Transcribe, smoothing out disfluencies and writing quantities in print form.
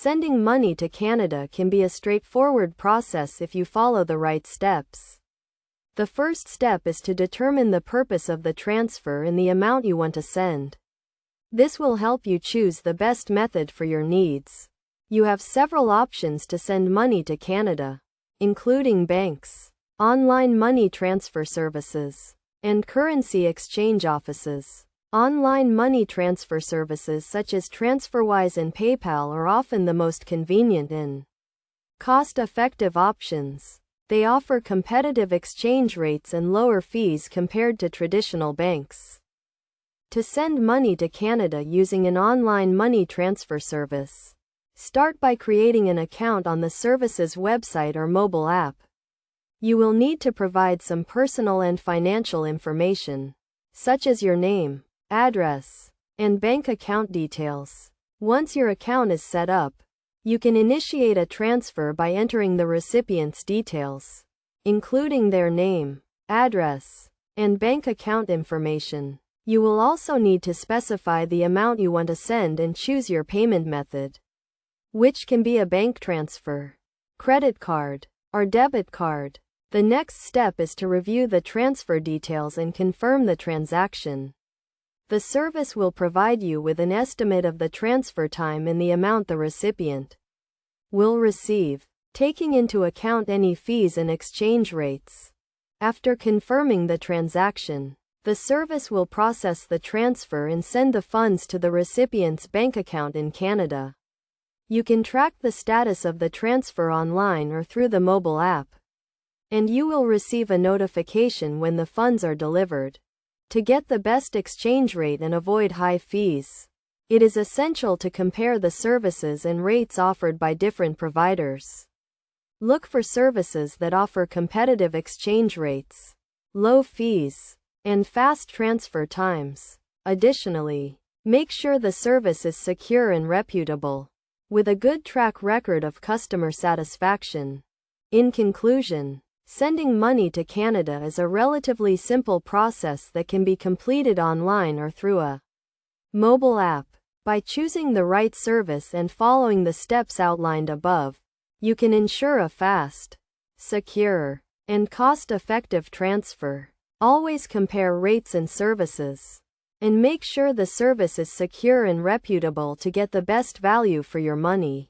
Sending money to Canada can be a straightforward process if you follow the right steps. The first step is to determine the purpose of the transfer and the amount you want to send. This will help you choose the best method for your needs. You have several options to send money to Canada, including banks, online money transfer services, and currency exchange offices. Online money transfer services such as TransferWise and PayPal are often the most convenient and cost-effective options. They offer competitive exchange rates and lower fees compared to traditional banks. To send money to Canada using an online money transfer service, start by creating an account on the service's website or mobile app. You will need to provide some personal and financial information, such as your name, address, and bank account details. Once your account is set up, you can initiate a transfer by entering the recipient's details, including their name, address, and bank account information. You will also need to specify the amount you want to send and choose your payment method, which can be a bank transfer, credit card, or debit card. The next step is to review the transfer details and confirm the transaction. The service will provide you with an estimate of the transfer time and the amount the recipient will receive, taking into account any fees and exchange rates. After confirming the transaction, the service will process the transfer and send the funds to the recipient's bank account in Canada. You can track the status of the transfer online or through the mobile app, and you will receive a notification when the funds are delivered. To get the best exchange rate and avoid high fees, it is essential to compare the services and rates offered by different providers. Look for services that offer competitive exchange rates, low fees, and fast transfer times. Additionally, make sure the service is secure and reputable, with a good track record of customer satisfaction. In conclusion, sending money to Canada is a relatively simple process that can be completed online or through a mobile app. By choosing the right service and following the steps outlined above, you can ensure a fast, secure, and cost-effective transfer. Always compare rates and services, and make sure the service is secure and reputable to get the best value for your money.